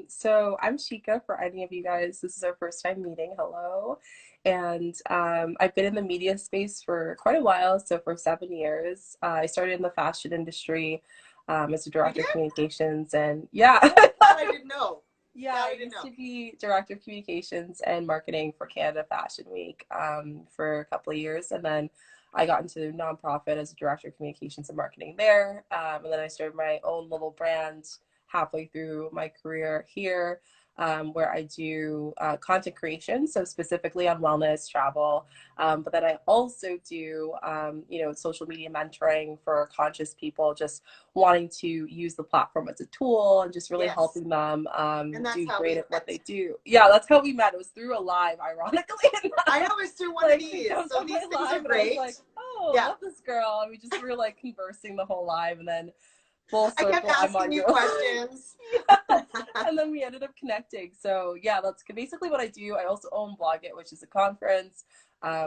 So I'm Chica for any of you guys. This is our first time meeting. Hello. And I've been in the media space for quite a while, so for 7 years. I started in the fashion industry as a You director did? of communications, and yeah. That I didn't know. Yeah, That I I didn't used know. to be director of communications and marketing for Canada Fashion Week for a couple of years, and then I got into nonprofit as a director of communications and marketing there, and then I started my own little brand halfway through my career here, where I do content creation, so specifically on wellness, travel, but then I also do social media mentoring for conscious people, just wanting to use the platform as a tool and just really Yes. helping them And that's do how great we at what met. they do. Yeah, that's how we met. It was through a live, ironically I know enough. it's through one of Like she these. jumped So on these my things are live and I was like, great. oh, I Yeah. love this girl. And we just were like conversing the whole live, and then full I kept circle, I'm asking on you your live. questions. Yeah. And then we ended up connecting. So yeah, that's basically what I do. I also own Blog It, which is a conference.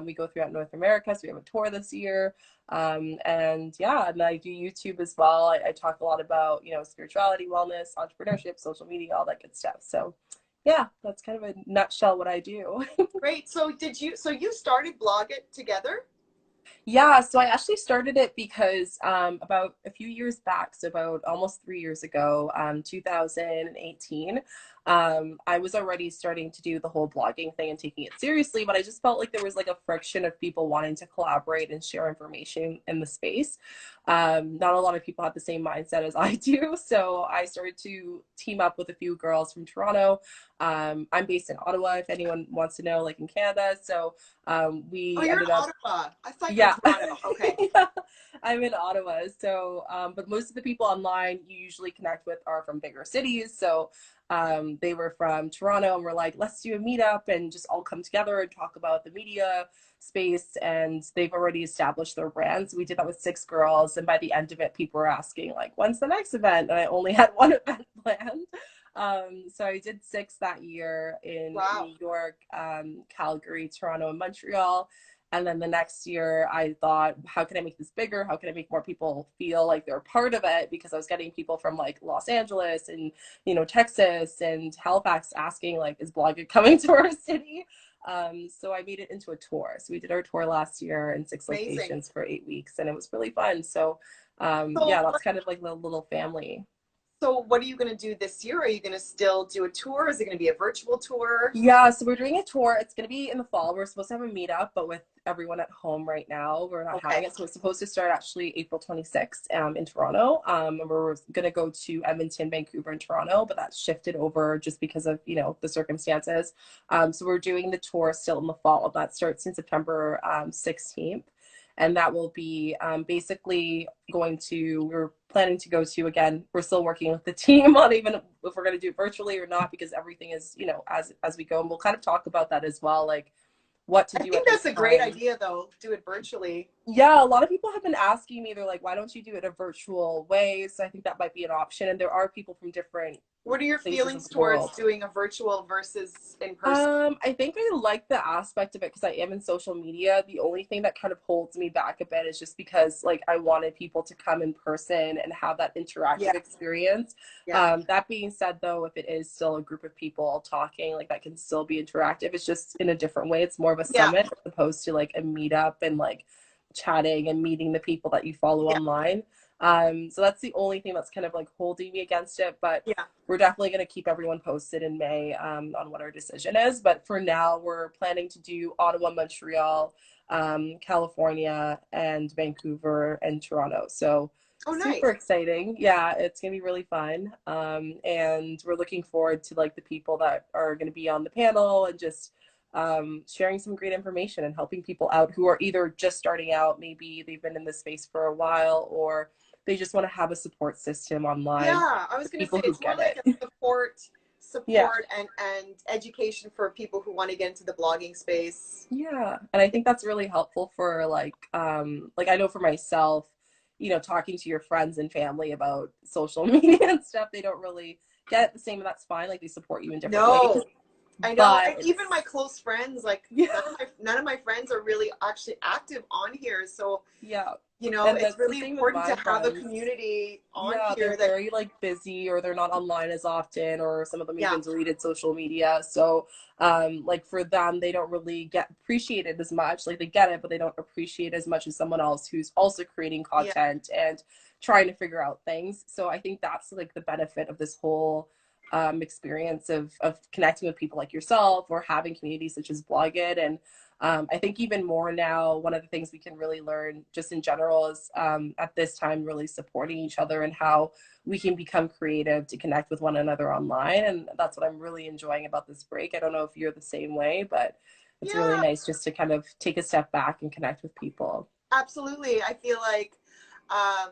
We go throughout North America, so we have a tour this year. And yeah, and I do YouTube as well. I talk a lot about, spirituality, wellness, entrepreneurship, social media, all that good stuff. So yeah, that's kind of a nutshell what I do. Great. So you started Blog It together? Yeah, so I actually started it because about a few years back, so about almost 3 years ago, 2018, I was already starting to do the whole blogging thing and taking it seriously, but I just felt like there was like a friction of people wanting to collaborate and share information in the space. Not a lot of people have the same mindset as I do, so I started to team up with a few girls from Toronto. I'm based in Ottawa, if anyone wants to know, like in Canada. So Oh, we you're in ended up Ottawa. I thought you were in yeah. Toronto. Okay. Yeah. I'm in Ottawa. So, but most of the people online you usually connect with are from bigger cities. So, they were from Toronto and we're like, let's do a meetup and just all come together and talk about the media space. And they've already established their brands. We did that with 6 girls. And by the end of it, people were asking, like, when's the next event? And I only had one event planned. So I did 6 that year in Wow. New York, Calgary, Toronto, and Montreal. And then the next year, I thought, how can I make this bigger? How can I make more people feel like they're part of it? Because I was getting people from like Los Angeles and, Texas and Halifax asking, like, is Blogger coming to our city? So I made it into a tour. So we did our tour last year in 6 Amazing. locations for 8 weeks, and it was really fun. So, So yeah, that's what kind of like the little family. so what are you going to do this year? Are you going to still do a tour? Is it going to be a virtual tour? Yeah, so we're doing a tour. It's going to be in the fall. We're supposed to have a meetup, but with everyone at home right now, we're not having Okay. it. So it's supposed to start actually April 26th in Toronto. And we're going to go to Edmonton, Vancouver, and Toronto, but that's shifted over just because of, the circumstances. So we're doing the tour still in the fall. That starts in September 16th. And that will be basically we're planning to go to, again, we're still working with the team on even if we're going to do it virtually or not, because everything is, as we go. And we'll kind of talk about that as well, like what to I do think at this that's a great time. idea, though. Do it virtually. Yeah, a lot of people have been asking me, they're like, why don't you do it a virtual way? So I think that might be an option. And there are people from different What are your places of feelings the towards world. doing a virtual versus in person? I think I like the aspect of it because I am in social media. The only thing that kind of holds me back a bit is just because like I wanted people to come in person and have that Yeah, interactive experience. yeah, That being said, though, if it is still a group of people talking, like that can still be interactive. It's just in a different way. It's more of a yeah, summit as opposed to like a meetup and like chatting and meeting the people that you follow yeah, online. So that's the only thing that's kind of like holding me against it. But yeah. we're definitely going to keep everyone posted in May on what our decision is. But for now, we're planning to do Ottawa, Montreal, California, and Vancouver and Toronto. So Oh, super nice. exciting. Yeah, it's going to be really fun. And we're looking forward to like the people that are going to be on the panel and just sharing some great information and helping people out who are either just starting out, maybe they've been in this space for a while, or they just want to have a support system online Yeah, I for was gonna say people who it's more get like a it. support, Yeah. support and education for people who want to get into the blogging space. Yeah. And I think that's really helpful for like I know for myself, talking to your friends and family about social media and stuff, they don't really get it the same, and that's fine. Like they support you in different ways. No, I know, But and even my close friends, like yeah, none of my friends are really actually active on here. So yeah. You know, And it's that's the really same with important to my have a friends. community on Yeah, they're here that, very like busy, or they're not online as often, or some of them yeah, even deleted social media. So like for them, they don't really get appreciated as much. Like they get it, but they don't appreciate as much as someone else who's also creating yeah, content and trying to figure out things. So I think that's like the benefit of this whole experience of connecting with people like yourself, or having communities such as Blog It. And I think even more now, one of the things we can really learn just in general is at this time really supporting each other, and how we can become creative to connect with one another online. And that's what I'm really enjoying about this break. I don't know if you're the same way, but it's really yeah, nice just to kind of take a step back and connect with people. absolutely. I feel like,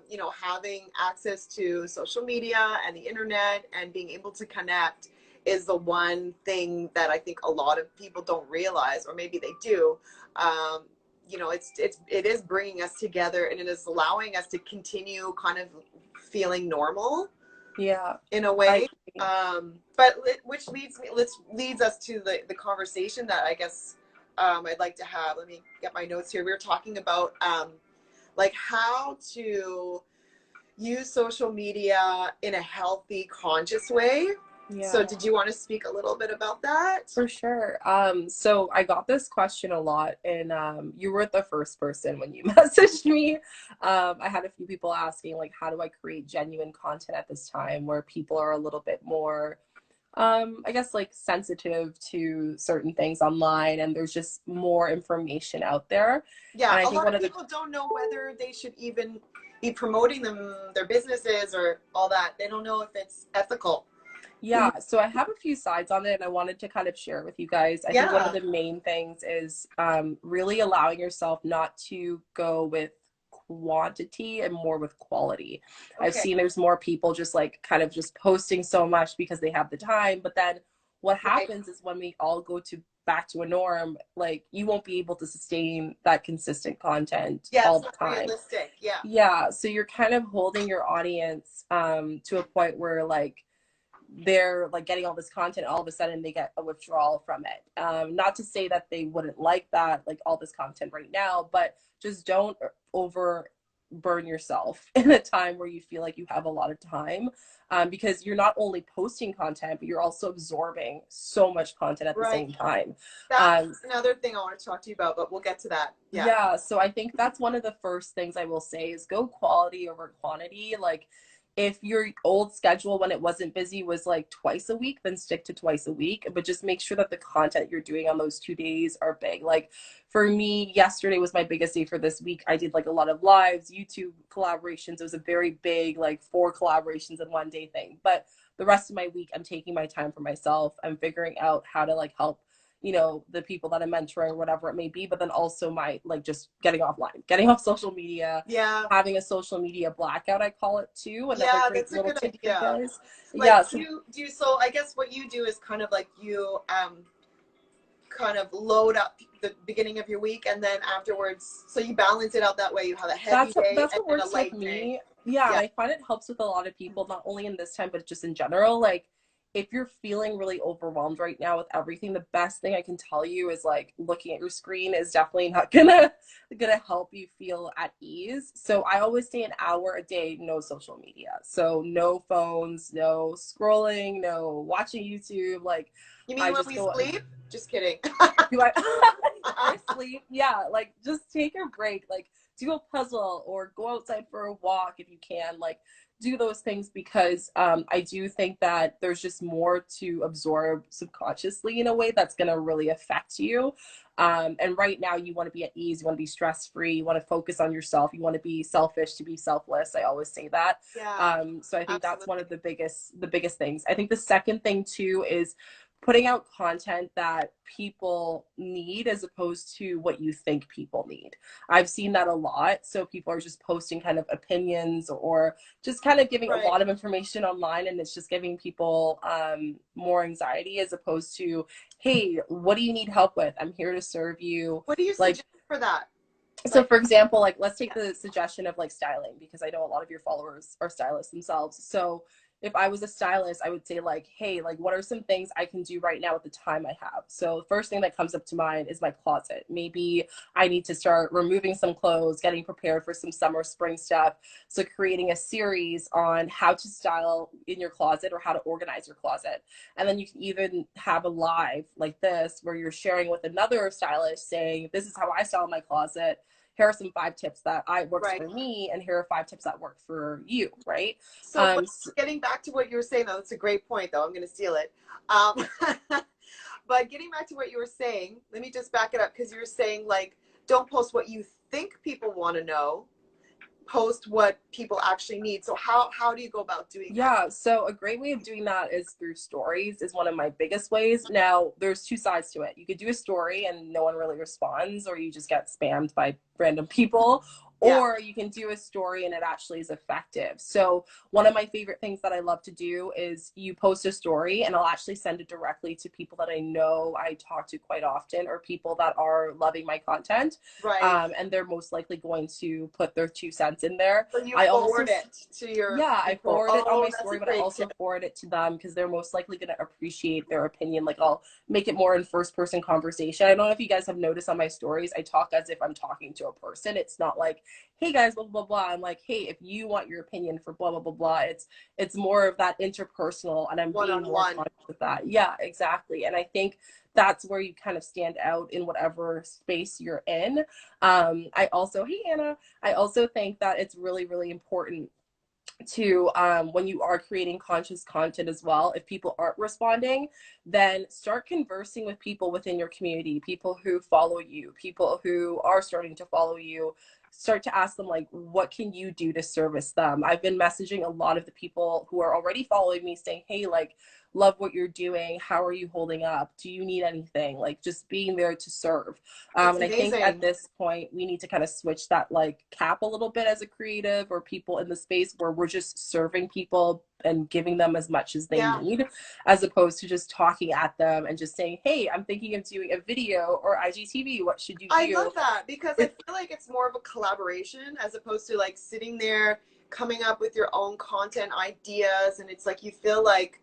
you know, having access to social media and the internet and being able to connect is the one thing that I think a lot of people don't realize, or maybe they do. Um, you know, it is bringing us together, and it is allowing us to continue kind of feeling normal Yeah, in a I way. agree. But which leads us to the conversation that I guess I'd like to have. Let me get my notes here. We were talking about like how to use social media in a healthy, conscious way. So Yeah. did you want to speak a little bit about that? For sure. So I got this question a lot, and you were the first person when you messaged me. I had a few people asking, like, how do I create genuine content at this time where people are a little bit more, I guess, like sensitive to certain things online, and there's just more information out there. Yeah, And I a think lot one of of the people don't know whether they should even be promoting their businesses or all that. They don't know if it's ethical. Yeah, so I have a few sides on it, and I wanted to kind of share with you guys. I think one of Yeah. the main things is really allowing yourself not to go with quantity and more with quality. I've Okay. seen there's more people just like kind of just posting so much because they have the time, but then what Right. happens is when we all go to back to a norm, like you won't be able to sustain that consistent content Yeah, all it's the not time. realistic. Yeah. Yeah, so you're kind of holding your audience to a point where like they're like getting all this content, all of a sudden they get a withdrawal from it. Not to say that they wouldn't like that, like all this content right now, but just don't over burn yourself in a time where you feel like you have a lot of time, because you're not only posting content, but you're also absorbing so much content at the Right. same time. That's um, another thing I want to talk to you about, but we'll get to that. Yeah. yeah, so I think that's one of the first things I will say is go quality over quantity. Like if your old schedule when it wasn't busy was like twice a week, then stick to twice a week, but just make sure that the content you're doing on those 2 days are big. Like for me, yesterday was my biggest day for this week. I did like a lot of lives, YouTube collaborations. It was a very big, like 4 collaborations in one day thing. But the rest of my week, I'm taking my time for myself. I'm figuring out how to like help the people that I'm mentoring, whatever it may be, but then also my like just getting offline, getting off social media, Yeah. having a social media blackout, I call it too. Another Yeah, great that's a little good tip for you idea. guys. Like Yeah, so so I guess what you do is kind of like you kind of load up the beginning of your week, and then afterwards, so you balance it out that way. You have a heavy day that's and what then a works with light day. me. Yeah, and Yeah. I find it helps with a lot of people, not only in this time, but just in general. Like if you're feeling really overwhelmed right now with everything, the best thing I can tell you is like looking at your screen is definitely not gonna help you feel at ease. So I always say an hour a day, no social media. So no phones, no scrolling, no watching YouTube. Like You mean I when just we go. sleep? Just kidding. Do I or sleep? Yeah, like just take a break. Like do a puzzle or go outside for a walk if you can. Like do those things because I do think that there's just more to absorb subconsciously in a way that's going to really affect you. And right now, you want to be at ease, you want to be stress free, you want to focus on yourself, you want to be selfish to be selfless. I always say that. Yeah, So I think that's one absolutely. of the biggest things. I think the second thing too is putting out content that people need as opposed to what you think people need. I've seen that a lot. So people are just posting kind of opinions or just kind of giving a Right. lot of information online, and it's just giving people more anxiety as opposed to, hey, what do you need help with? I'm here to serve you. What do you Like suggest for that? so Like, for example, like let's take yeah. the suggestion of like styling, because I know a lot of your followers are stylists themselves. So if I was a stylist, I would say like, hey, like what are some things I can do right now with the time I have? So the first thing that comes up to mind is my closet. Maybe I need to start removing some clothes, getting prepared for some summer, spring stuff. So creating a series on how to style in your closet or how to organize your closet. And then you can even have a live like this where you're sharing with another stylist saying, this is how I style my closet. Here are some 5 tips that I works Right. for me, and here are 5 tips that work for you, right? So, but getting back to what you were saying, though, that's a great point, though. I'm going to steal it. Um, but getting back to what you were saying, let me just back it up because you were saying, like, don't post what you think people want to know, post what people actually need. So how do you go about doing that? Yeah, so a great way of doing that is through stories is one of my biggest ways. Now, there's 2 sides to it. You could do a story and no one really responds, or you just get spammed by random people, Yeah. or you can do a story and it actually is effective. So one of my favorite things that I love to do is you post a story and I'll actually send it directly to people that I know I talk to quite often, or people that are loving my content. Right. And they're most likely going to put their 2 cents in there. So you I also forward it to your yeah, I people. forward it on Oh, my that's a story, but I great also tip. forward it to them because they're most likely going to appreciate their opinion. Like I'll make it more in first person conversation. I don't know if you guys have noticed on my stories, I talk as if I'm talking to a person. It's not like, hey guys, blah blah blah. I'm like, hey, if you want your opinion for blah blah blah blah, it's more of that interpersonal, and I'm One being on more one. conscious of that. Yeah, exactly. And I think that's where you kind of stand out in whatever space you're in. I also, hey Anna, I also think that it's really, really important to when you are creating conscious content as well, if people aren't responding, then start conversing with people within your community, people who follow you, people who are starting to follow you. Start to ask them like, what can you do to service them? I've been messaging a lot of the people who are already following me saying, hey, like, love what you're doing, how are you holding up, do you need anything, like just being there to serve. It's And I think at amazing. this point, we need to kind of switch that like cap a little bit as a creative or people in the space where we're just serving people and giving them as much as they Yeah. need, as opposed to just talking at them and just saying, hey, I'm thinking of doing a video or IGTV. What should you I do? love that because I feel like it's more of a collaboration as opposed to like sitting there coming up with your own content ideas. And it's like you feel like,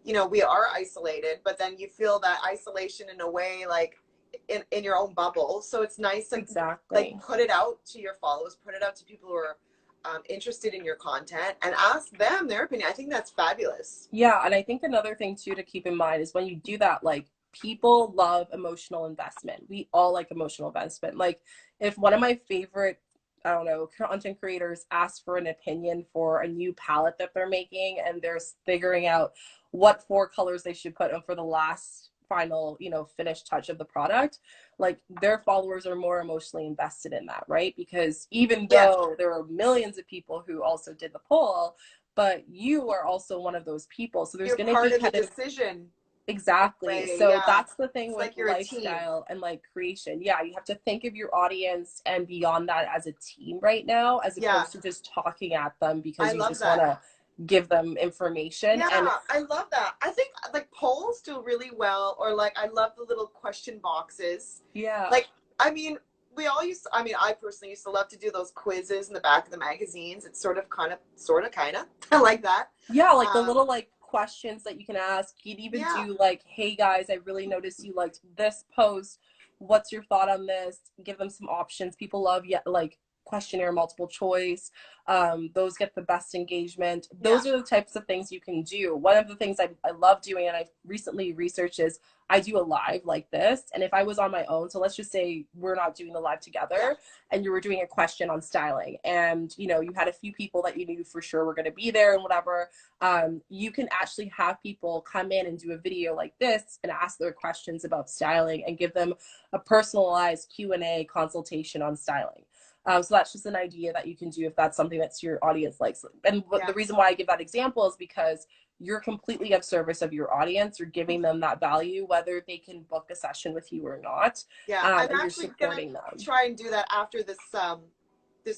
we are isolated, but then you feel that isolation in a way like in your own bubble. So it's nice to like Exactly. put it out to your followers, put it out to people who are interested in your content and ask them their opinion. I think that's fabulous. Yeah, and I think another thing too to keep in mind is when you do that, like people love emotional investment. We all like emotional investment. Like if one of my favorite, I don't know, content creators ask for an opinion for a new palette that they're making and they're figuring out what 4 colors they should put in for the last final, finished touch of the product, like their followers are more emotionally invested in that, right? Because even Yes, though there are millions of people who also did the poll, but you are also one of those people. So there's you're going to part be of the kind of decision exactly. way. So Yeah, that's the thing it's with like you're a team. lifestyle and like creation. Yeah, you have to think of your audience and beyond that as a team right now, as Yeah, opposed to just talking at them I because you love just want that. to give them information. Yeah, And I love that. I think like polls do really well, or like I love the little question boxes. yeah, Like, I mean, I mean, I personally used to love to do those quizzes in the back of the magazines. It's kind of, I like that. yeah, like the Um, little like questions that you can ask. You'd even yeah, do like, hey guys, I really noticed you liked this post. What's your thought on this? Give them some options. People love like questionnaire multiple choice. Those get the best engagement. yeah, Those are the types of things you can do. One of the things I love doing and I've recently researched is I do a live like this. And if I was on my own, so let's just say we're not doing the live yeah, together and you were doing a question on styling and you had a few people that you knew for sure were going to be there and whatever, you can actually have people come in and do a video like this and ask their questions about styling and give them a personalized Q&A consultation on styling. So that's just an idea that you can do if that's something that's your audience likes. And yeah. the reason why I give that example is because you're completely of service of your audience. You're giving them that value, whether they can book a session with you or not, Yeah, I'm and you're actually gonna supporting them. try and do that after this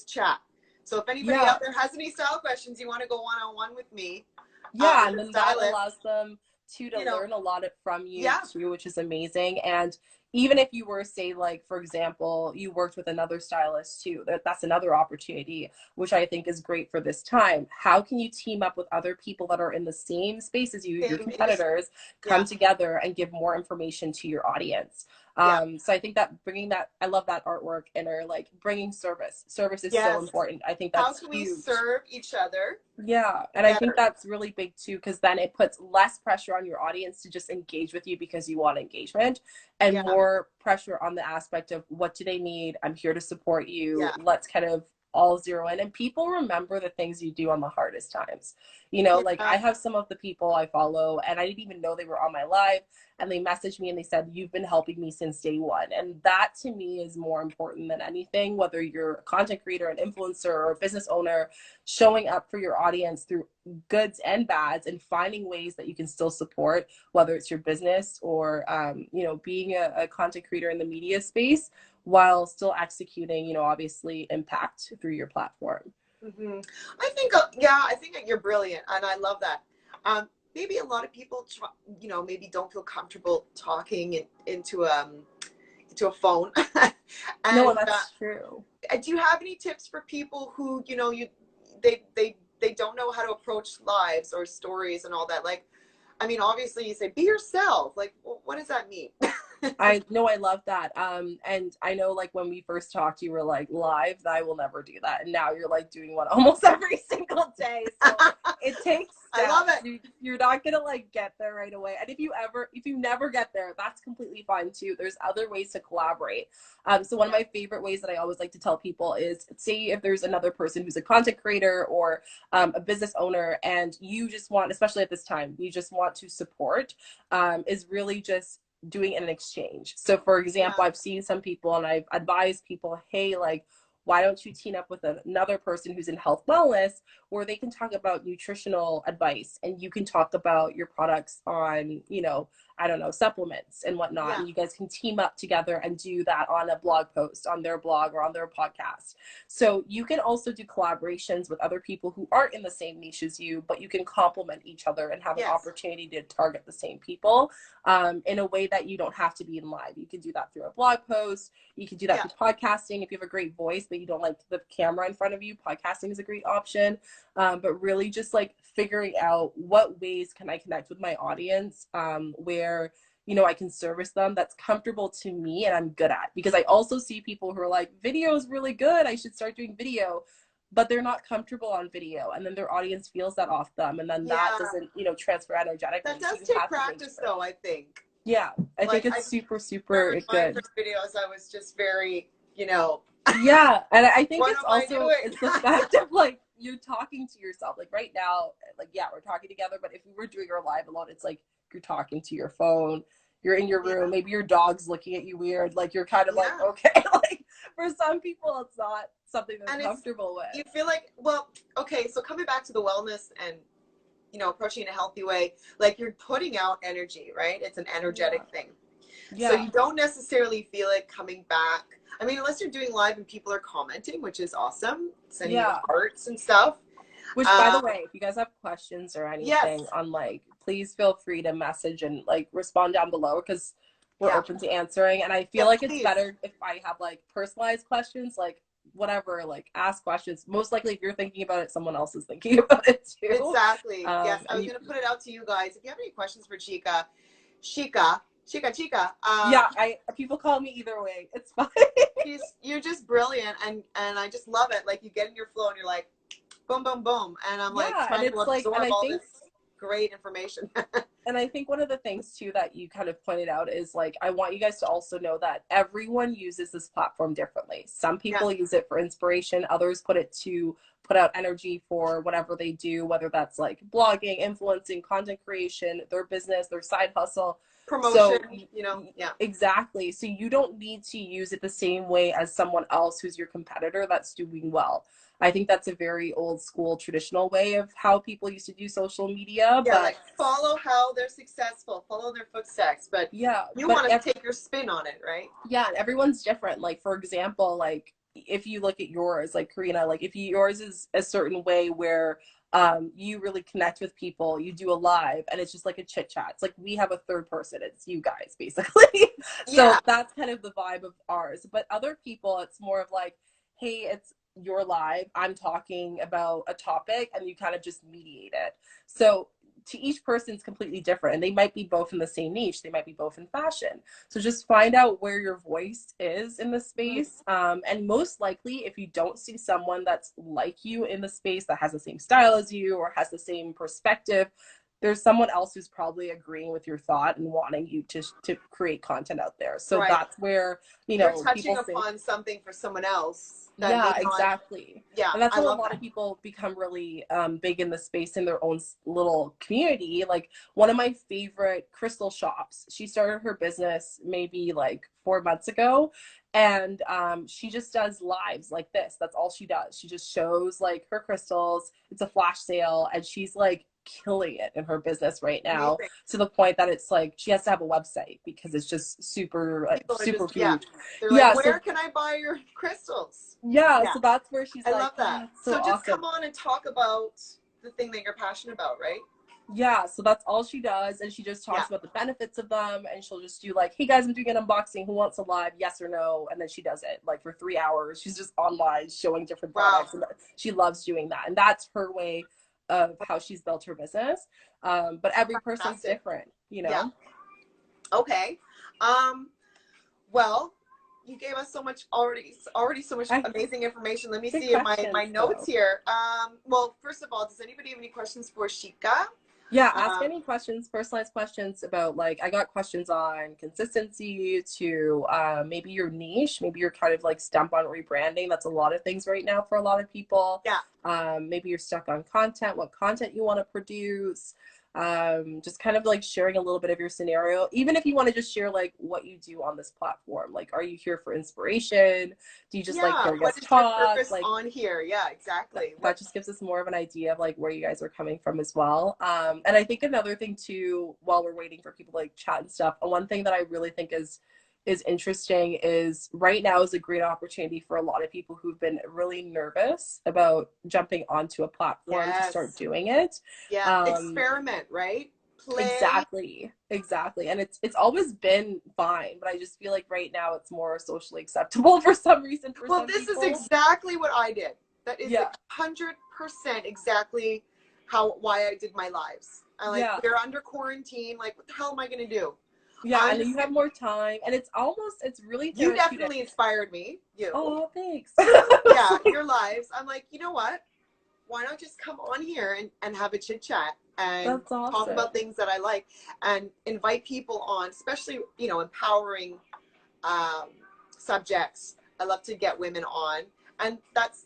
chat. So if anybody Yeah, out there has any style questions, you want to go one on one with me, yeah, as and a then that stylist, allows them to you know, learn a lot from you yeah, too, which is amazing. And even if you were, say, like, for example, you worked with another stylist too, that's another opportunity, which I think is great for this time. How can you team up with other people that are in the same space as you, your Same industry. competitors, come Yeah. together and give more information to your audience? Yeah. So I think that bringing that, I love that artwork in her, like bringing service is so Yes. important. I think How that's can we huge. serve each other Yeah, and I think better? that's really big too, because then it puts less pressure on your audience to just engage with you because you want engagement, and Yeah. more pressure on the aspect of what do they need? I'm here to support you. Yeah. Let's kind of all zero in. And people remember the things you do on the hardest times. You know, like Yeah. I have some of the people I follow, and I didn't even know they were on my live, and they messaged me and they said, "You've been helping me since day one." And that to me is more important than anything, whether you're a content creator, an influencer, or a business owner, showing up for your audience through goods and bads and finding ways that you can still support, whether it's your business or you know, being a content creator in the media space while still executing, you know, obviously impact through your platform. Hmm. I think, yeah, I think that you're brilliant, and I love that. Maybe a lot of people, you know, maybe don't feel comfortable talking into a phone. No, And that's true. do you have any tips for people who, you know, they don't know how to approach lives or stories and all that? Like, I mean, obviously you say be yourself. Like, what does that mean? I know, I love that. And I know, like, when we first talked, you were like, live, I will never do that. And now you're like doing one almost every single day. So it takes I love steps. it. You're not gonna like get there right away. And if you never get there, that's completely fine too. There's other ways to collaborate. So one of Yeah. my favorite ways that I always like to tell people is, say if there's another person who's a content creator or a business owner, and you just want, especially at this time, you just want to support, is really just doing an exchange. So for example, Yeah. I've seen some people and I've advised people, hey, like, why don't you team up with another person who's in health wellness, where they can talk about nutritional advice and you can talk about your products on, you know, I don't know, supplements and whatnot. Yeah. And you guys can team up together and do that on a blog post, on their blog or on their podcast. So you can also do collaborations with other people who aren't in the same niche as you, but you can complement each other and have an Yes. opportunity to target the same people in a way that you don't have to be in live. You can do that through a blog post. You can do that Yeah. through podcasting. If you have a great voice, but you don't like the camera in front of you, podcasting is a great option. But really just like figuring out what ways can I connect with my audience, where, you know, I can service them that's comfortable to me and I'm good at. Because I also see people who are like, video is really good, I should start doing video, but they're not comfortable on video, and then their audience feels that off them, and then that Yeah. doesn't, you know, transfer energetically. That So does you take have to make practice, sure. though, I think. Yeah, I think Like, it's I super remember my good. first videos, I was just very, you know, Yeah, and I think what it's am I also, doing? it's the fact of like you're talking to yourself. Like right now, like yeah, we're talking together, but if we were doing our live a lot, it's like you're talking to your phone, you're in your Yeah. room, maybe your dog's looking at you weird, like you're kind of like, Yeah. okay, like for some people it's not something they're And it's, comfortable you with. feel like, well, okay, so coming back to the wellness and, you know, approaching in a healthy way, like you're putting out energy, right? It's an Yeah. energetic thing. So Yeah. you don't necessarily feel it coming back. I mean, unless you're doing live and people are commenting, which is awesome, sending you Yeah. hearts and stuff. Which, by the Um, way, if you guys have questions or yes. anything on like, please feel free to message and like respond down below, because we're Yeah. open to answering. And I feel Yes, like it's please. better if I have like personalized questions, like whatever, like ask questions. Most likely, if you're thinking about it, someone else is thinking about it too. Exactly. Yes. I And was you, going to put it out to you guys. If you have any questions for Chica, Shika, Chica, yeah, people call me either way. It's fine. you're just brilliant, and I just love it. Like you get in your flow and you're like, boom, boom, boom, and I'm like Yeah, and trying to it's like, and absorb I all think this great information. And I think one of the things too that you kind of pointed out is like, I want you guys to also know that everyone uses this platform differently. Some Yes. people use it for inspiration, others put it to put out energy for whatever they do, whether that's like blogging, influencing, content creation, their business, their side hustle. Promotion, So you know, yeah. exactly. So you don't need to use it the same way as someone else who's your competitor that's doing well. I think that's a very old school traditional way of how people used to do social media, Yeah, but like follow how they're successful, follow their footsteps, but yeah, you but want to take your spin on it, right? yeah, and everyone's different. Like for example, like if you look at yours, like Karina, like if yours is a certain way where you really connect with people, you do a live, and it's just like a chit chat. It's like we have a third person, it's you guys basically. So Yeah. that's kind of the vibe of ours. But other people, it's more of like, hey, it's your live, I'm talking about a topic, and you kind of just mediate it. So to each person's completely different, and they might be both in the same niche, they might be both in fashion. So just find out where your voice is in the space, and most likely if you don't see someone that's like you in the space, that has the same style as you or has the same perspective, there's someone else who's probably agreeing with your thought and wanting you to create content out there. So Right. that's where, you You're know, touching people say, upon something for someone else that may yeah, not. exactly. Yeah, And that's I how a love lot that. of people become really big in the space in their own little community. Like one of my favorite crystal shops, she started her business maybe like 4 months ago. And she just does lives like this. That's all she does. She just shows like her crystals. It's a flash sale, and she's like killing it in her business right now, Amazing. to the point that it's like she has to have a website because it's just super People are super just, yeah, huge. they're like, Yeah, where so can I buy your crystals? yeah, Yeah, so that's where she's I like, love oh, that. it's so So just awesome. come on and talk about the thing that you're passionate about, right? Yeah, so that's all she does, and she just Yeah. talks about the benefits of them, and she'll just do like, hey guys, I'm doing an unboxing, who wants a live, yes or no? And then she does it like for 3 hours. She's just online showing different Wow. products, and she loves doing that, and that's her way of how she's built her business. But every person's Fantastic. different, you Yeah. know. Okay. Um, well, you gave us so much already so much amazing information. Let me Good see in my questions notes though. here. Well, first of all, does anybody have any questions for Shika? Yeah, ask Um, any questions, personalized questions about, like, I got questions on consistency to maybe your niche, maybe you're kind of like stumped on rebranding. That's a lot of things right now for a lot of people. yeah. Maybe you're stuck on content, what content you want to produce. Just kind of like sharing a little bit of your scenario, even if you want to just share like what you do on this platform. Like, are you here for inspiration? Do you just like Yeah. hear What us is your talk? purpose Like, on here? Yeah, that, exactly. that What? just gives us more of an idea of like where you guys are coming from as well. And I think another thing too, while we're waiting for people to like chat and stuff, one thing that I really think is interesting is right now is a great opportunity for a lot of people who've been really nervous about jumping onto a platform to start Yes. doing it. Yeah. Um, Experiment, right? Play. exactly. And it's always been fine, but I just feel like right now it's more socially acceptable for some reason for Well, some this is people. exactly what I did. That is Yeah. 100% exactly why I did my lives. I like, Yeah. we're under quarantine. Like, what the hell am I gonna do? Yeah, I'm and just you have gonna. more time, and it's really You therapeutic. definitely inspired me. You. Oh, thanks. Yeah, your lives. I'm like, you know what? Why not just come on here and have a chit chat and That's talk awesome. about things that I like and invite people on, especially, empowering um, subjects. I love to get women on. And that's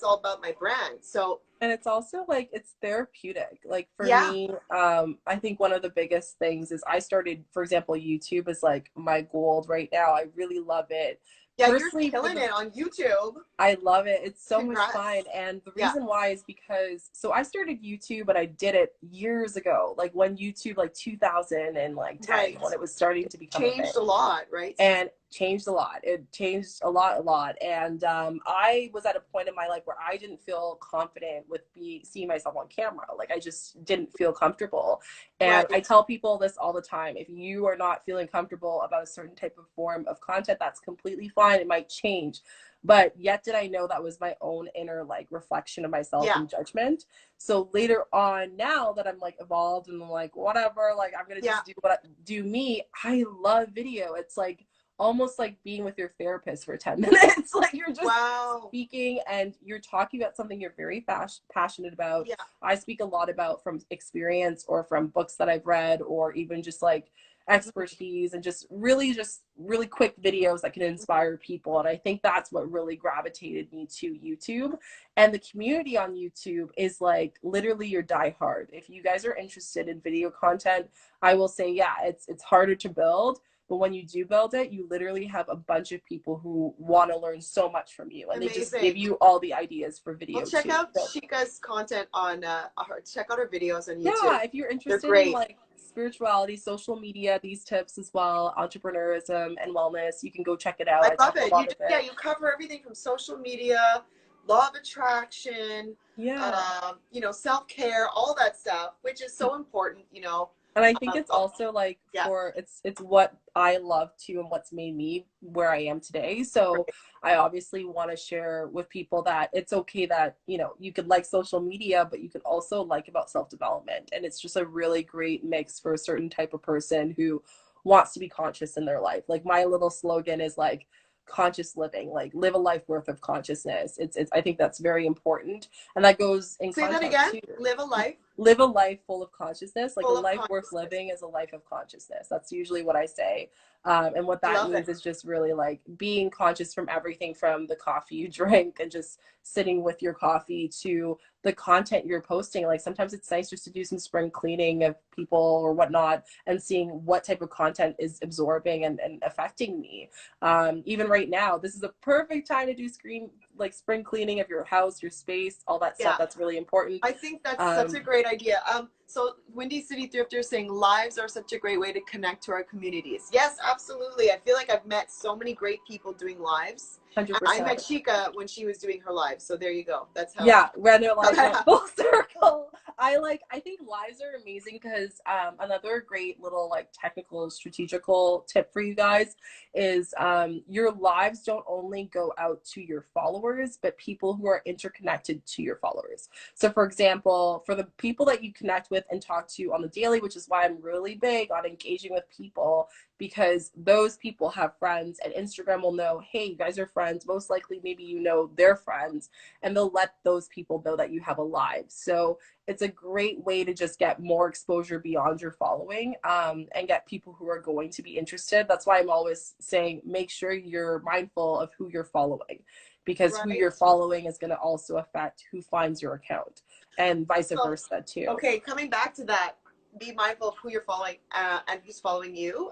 all about my brand. So And it's also like it's therapeutic. Like for yeah, me, I think one of the biggest things is I started, for example, YouTube is like my gold right now. I really love it. yeah, you're Personally, for killing the it on YouTube. I love it. It's so much fun. Congrats. And the Yeah, reason why is because so I started YouTube, but I did it years ago, like when YouTube like 2000 and like 10, right. when it was starting to become a thing. Changed a lot, right? And changed a lot. It changed a lot. And I was at a point in my life where I didn't feel confident with seeing myself on camera. Like I just didn't feel comfortable. And I Right. tell people this all the time. If you are not feeling comfortable about a certain type of form of content, that's completely fine. It might change. But yet did I know that was my own inner like reflection of myself Yeah. and judgment. So later on, now that I'm like evolved and I'm like, whatever, like I'm gonna Yeah. just do me. I love video. It's like almost like being with your therapist for 10 minutes. Like you're just Wow. speaking and you're talking about something you're very passionate about. Yeah. I speak a lot about from experience or from books that I've read or even just like expertise and just really quick videos that can inspire people. And I think that's what really gravitated me to YouTube. And the community on YouTube is like literally your diehard. If you guys are interested in video content, I will say, yeah, it's harder to build, but when you do build it, you literally have a bunch of people who want to learn so much from you, and they just give Amazing. you all the ideas for Well, video check too. out So Chica's content on check out her videos on YouTube. yeah, if you're They're interested in great. like spirituality, social media, these tips as well, entrepreneurism and wellness, you can go check it out. I I love talk a it. lot of Yeah, it. you cover everything from social media law of attraction, Yeah. you know, self-care, all that stuff, which is so important, you know. And I think it's Oh, also like yeah, for it's what I love too and what's made me where I am today. So right. I obviously want to share with people that it's okay that, you know, you could like social media, but you could also like about self-development. And it's just a really great mix for a certain type of person who wants to be conscious in their life. Like my little slogan is like conscious living, like live a life worth of consciousness. It's I think that's very important. And that goes in Say that content again. too. Live a life Live a life full of consciousness. Like a full of life worth consciousness. living is a life of consciousness. That's usually what I say. And what I that love it. means is just really like being conscious from everything from the coffee you drink and just sitting with your coffee to the content you're posting. Like sometimes it's nice just to do some spring cleaning of people or whatnot and seeing what type of content is absorbing and affecting me. Even right now, this is a perfect time to do screen like spring cleaning of your house, your space, all that stuff. Yeah. That's really important. I think that's such a Um, great idea. So Windy City Thrifter is saying lives are such a great way to connect to our communities. Yes, absolutely. I feel like I've met so many great people doing lives. And I met 100%. Chica when she was doing her live. So there you go. That's Yeah, when their how lives that went happened. full circle. I think lives are amazing because another great little like technical strategical tip for you guys is your lives don't only go out to your followers, but people who are interconnected to your followers. So for example, for the people that you connect with and talk to on the daily, which is why I'm really big on engaging with people, because those people have friends and Instagram will know, hey, you guys are friends. Most likely maybe you know their friends and they'll let those people know that you have a live. So it's a great way to just get more exposure beyond your following and get people who are going to be interested. That's why I'm always saying make sure you're mindful of who you're following because who you're Right. following is going to also affect who finds your account and vice So, versa too. okay, coming back to that, be mindful of who you're following and who's following you.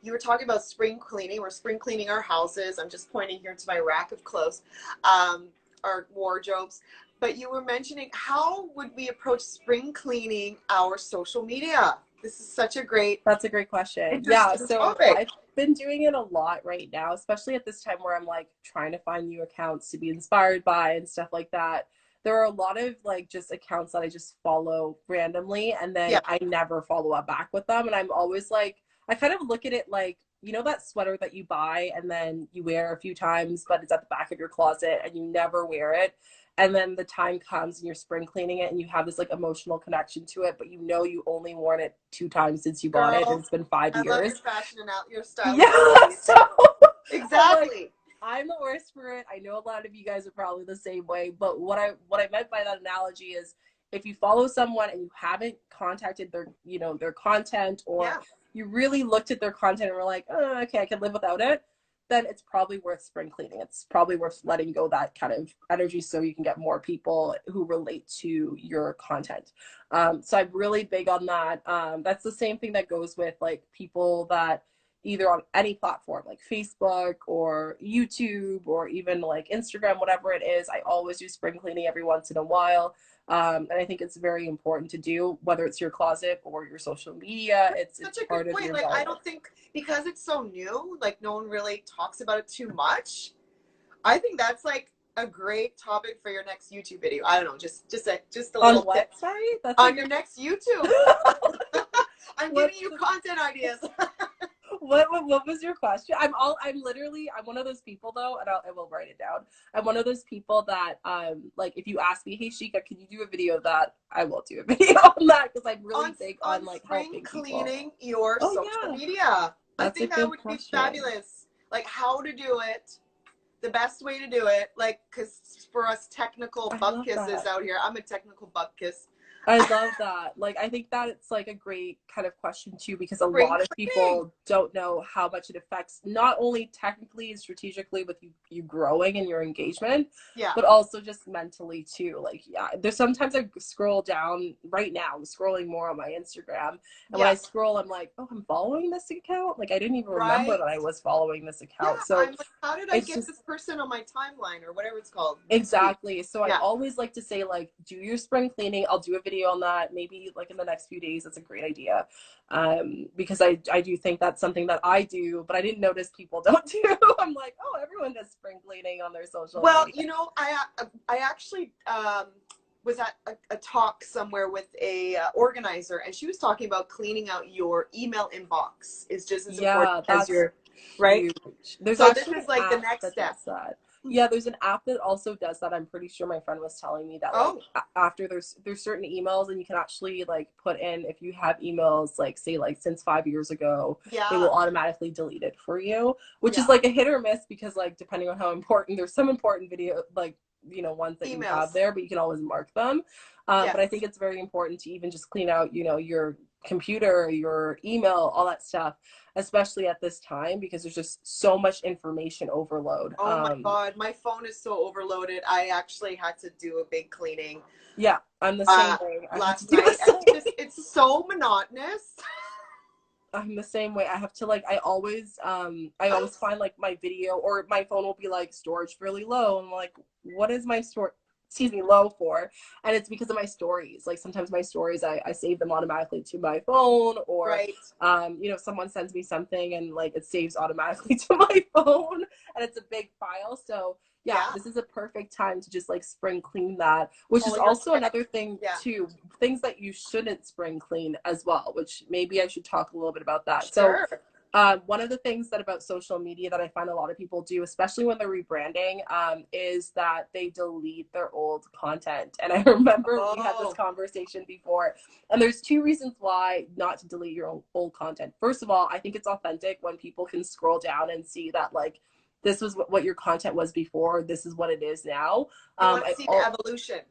You were talking about spring cleaning. We're spring cleaning our houses. I'm just pointing here to my rack of clothes, um, our wardrobes. But you were mentioning how would we approach spring cleaning our social media? This is such a great, That's a great question. Yeah, interesting so topic. I've been doing it a lot right now, especially at this time where I'm like trying to find new accounts to be inspired by and stuff like that. There are a lot of like just accounts that I just follow randomly and then Yeah, I never follow up back with them. And I'm always like, I kind of look at it like, you know, that sweater that you buy and then you wear a few times, but it's at the back of your closet and you never wear it. And then the time comes and you're spring cleaning it and you have this like emotional connection to it, but you know you only worn it 2 times since you bought it and girl, it's been five I love your years. fashion and your style Yeah. abilities. So I'm like, Exactly. I'm the worst for it. I know a lot of you guys are probably the same way, but what I meant by that analogy is if you follow someone and you haven't contacted their, you know, their content or Yeah. you really looked at their content and were like, oh, okay, I can live without it, then it's probably worth spring cleaning. It's probably worth letting go that kind of energy so you can get more people who relate to your content. So I'm really big on that. That's the same thing that goes with like people that either on any platform like Facebook or YouTube or even like Instagram, whatever it is. I always do spring cleaning every once in a while. And I think it's very important to do, whether it's your closet or your social media. It's Such a good part of point. your Like, I environment. don't think because it's so new, like, no one really talks about it too much. I think that's like a great topic for your next YouTube video. I don't know, just a On little tip what? Sorry, that's a on your good. next YouTube. I'm giving What's you the, content ideas. what was your question? I'm one of those people though, and I will write it down. I'm one of those people that like if you ask me, hey Shika, can you do a video of that? I will do a video on that because I'm really on big on on like spring helping people. cleaning your Oh social yeah, media. I that's a think that good would be question. fabulous. Like how to do it, the best way to do it. Like, because for us technical I butt love kisses that. out here, I'm a technical butt kiss. I love that. Like, I think that it's like a great kind of question too, because a Spring lot of cleaning. people don't know how much it affects not only technically and strategically with you growing and your engagement, Yeah. but also just mentally too. Like, yeah, there's sometimes I scroll down right now, I'm scrolling more on my Instagram. And when I Yeah. scroll, I'm like, oh, I'm following this account. Like, I didn't even remember Right. that I was following this Yeah. account. So I'm like, how did I it's get just this person on my timeline or whatever it's called? Newsfeed. exactly. So I Yeah. always like to say, like, do your spring cleaning. I'll do a video on that, maybe like in the next few days. That's a great idea. Because I do think that's something that I do, but I didn't notice people don't do. I'm like, oh, everyone does spring cleaning on their social Well, media. you know, I actually was at a talk somewhere with a organizer, and she was talking about cleaning out your email inbox is just as important Yeah, as that's your, right? huge. There's So this actually is an like the app next that does step. that. Yeah, there's an app that also does that. I'm pretty sure my friend was telling me that like Oh, after there's certain emails and you can actually like put in if you have emails like say like since 5 years ago, they yeah, will automatically delete it for you, which is yeah. like a hit or miss because like depending on how important, there's some important video like ones that you have Emails. there, but you can always mark them. But I think Yes. it's very important to even just clean out your computer, your email, all that stuff, especially at this time because there's just so much information overload. Oh my God, my phone is so overloaded. I actually had to do a big cleaning Yeah, I'm the same way. I have to last do the night, and same. it's so monotonous. I'm the same way. I have to like I always find like my video or my phone will be like storage really low. And I'm like, what is my store excuse me, low for? And it's because of my stories. Like sometimes my stories I save them automatically to my phone or Right. someone sends me something and like it saves automatically to my phone and it's a big file. So yeah, Yeah. this is a perfect time to just like spring clean that, which is All your also text. another thing Yeah. too, things that you shouldn't spring clean as well, which maybe I should talk a little bit about that. So Sure. one of the things that about social media that I find a lot of people do, especially when they're rebranding, is that they delete their old content. And I remember we had this Oh, conversation before, and there's two reasons why not to delete your old content. First of all, I think it's authentic when people can scroll down and see that like this was what your content was before, this is what it is now. you want to I, see the evolution.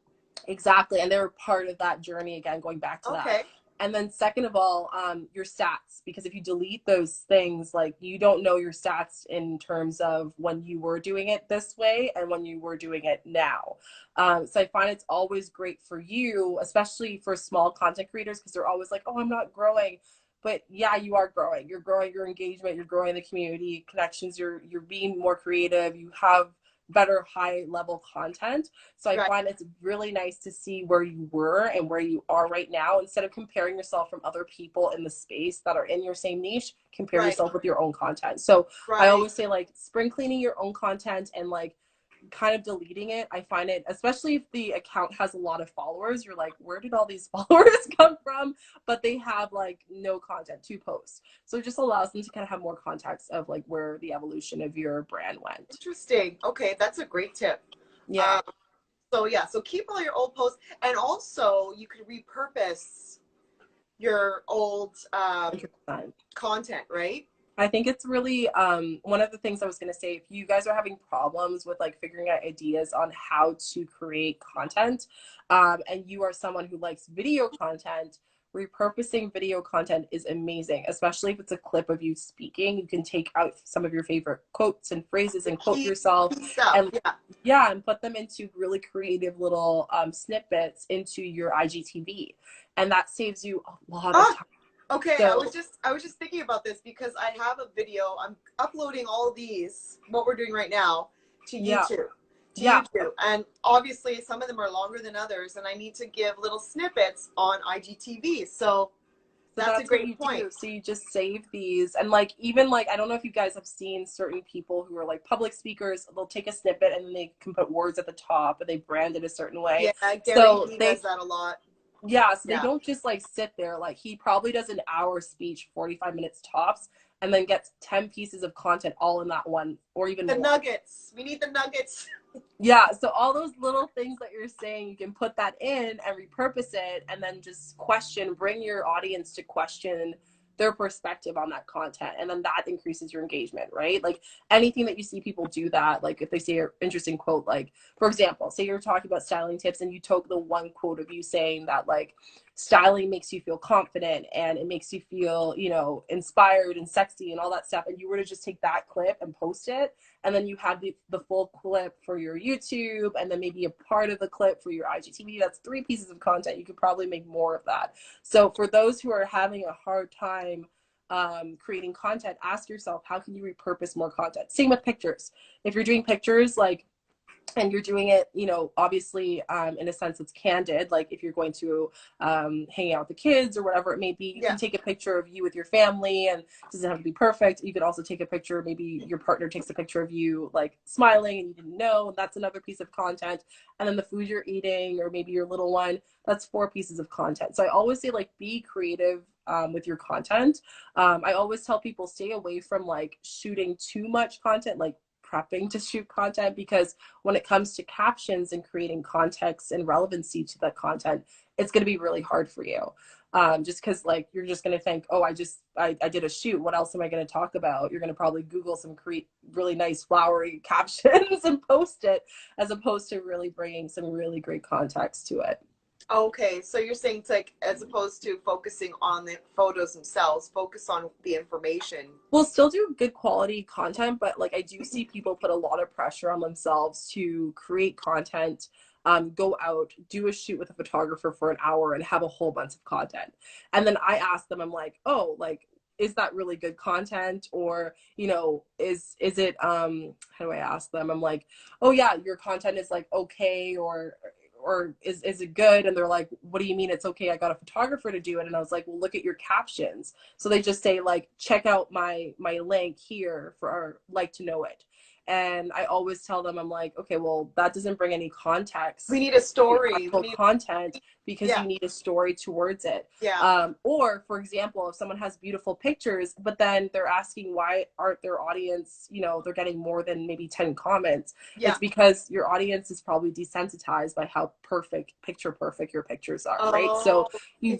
Exactly. And they were part of that journey again, going back to that. Okay. And then second of all, your stats, because if you delete those things, like you don't know your stats in terms of when you were doing it this way and when you were doing it now. So I find it's always great for you, especially for small content creators, because they're always like, oh, I'm not growing. But yeah, you are growing. You're growing your engagement. You're growing the community connections. You're being more creative. You have better high level content. So I Right. find it's really nice to see where you were and where you are right now. Instead of comparing yourself from other people in the space that are in your same niche, compare Right. yourself with your own content. So I Right. always say like spring cleaning your own content and like kind of deleting it. I find it, especially if the account has a lot of followers, you're like, where did all these followers come from? But they have like no content to post. So it just allows them to kind of have more context of like where the evolution of your brand went. Interesting. Okay, that's a great tip. Yeah. Um, so yeah, so keep all your old posts, and also you can repurpose your old 100%. content, right? I think it's really one of the things I was going to say. If you guys are having problems with like figuring out ideas on how to create content, and you are someone who likes video content, repurposing video content is amazing, especially if it's a clip of you speaking. You can take out some of your favorite quotes and phrases The and quote key yourself, stuff. and Yeah. yeah, and put them into really creative little snippets into your IGTV, and that saves you a lot of Ah, time. okay. So I was just thinking about this because I have a video. I'm uploading all these, what we're doing right now, to yeah, YouTube. To yeah. YouTube. And obviously some of them are longer than others, and I need to give little snippets on IGTV. So So that's a that's what great you point. do. So you just save these. And like, even like, I don't know if you guys have seen certain people who are like public speakers, they'll take a snippet and then they can put words at the top and they brand it a certain way. Yeah, Gary So Vee they, does that a lot. yeah, so they Yeah. don't just like sit there. Like he probably does an hour speech, 45 minutes tops, and then gets 10 pieces of content all in that one or even The more. nuggets. We need the nuggets. Yeah, so all those little things that you're saying, you can put that in and repurpose it and then just bring your audience to question their perspective on that content. And then that increases your engagement, right? Like anything that you see people do that, like if they say an interesting quote, like for example, say you're talking about styling tips and you took the one quote of you saying that like styling makes you feel confident and it makes you feel, inspired and sexy and all that stuff. And you were to just take that clip and post it and then you have the full clip for your YouTube and then maybe a part of the clip for your IGTV. That's 3 pieces of content. You could probably make more of that. So for those who are having a hard time creating content, ask yourself, how can you repurpose more content? Same with pictures. If you're doing pictures, like and you're doing it, you know, obviously in a sense it's candid. Like if you're going to hang out with the kids or whatever it may be, you Yeah. can take a picture of you with your family, and it doesn't have to be perfect. You could also take a picture, maybe your partner takes a picture of you like smiling and you didn't know, and that's another piece of content. And then the food you're eating, or maybe your little one, that's 4 pieces of content. So I always say, like, be creative with your content. I always tell people, stay away from like shooting too much content, like prepping to shoot content, because when it comes to captions and creating context and relevancy to that content, it's going to be really hard for you. Just because like you're just going to think, oh, I did a shoot, what else am I going to talk about? You're going to probably Google some really nice flowery captions and post it, as opposed to really bringing some really great context to it. Okay, so you're saying it's like, as opposed to focusing on the photos themselves, focus on the information. We'll still do good quality content, but like I do see people put a lot of pressure on themselves to create content, go out, do a shoot with a photographer for an hour and have a whole bunch of content. And then I ask them, I'm like, oh, like, is that really good content? Or, you know, is it how do I ask them? I'm like, oh yeah, your content is like okay, or is it good? And they're like, what do you mean it's okay? I got a photographer to do it. And I was like, well, look at your captions. So they just say like, check out my link here for our like to know it. And I always tell them, I'm like, okay, well, that doesn't bring any We context need a to your story. We actual need, content, because yeah, you need a story towards it. yeah, Or for example, if someone has beautiful pictures, but then they're asking why aren't their audience, you know, they're getting more than maybe 10 comments, yeah. it's because your audience is probably desensitized by how perfect, picture perfect your pictures are, right? So Oh, you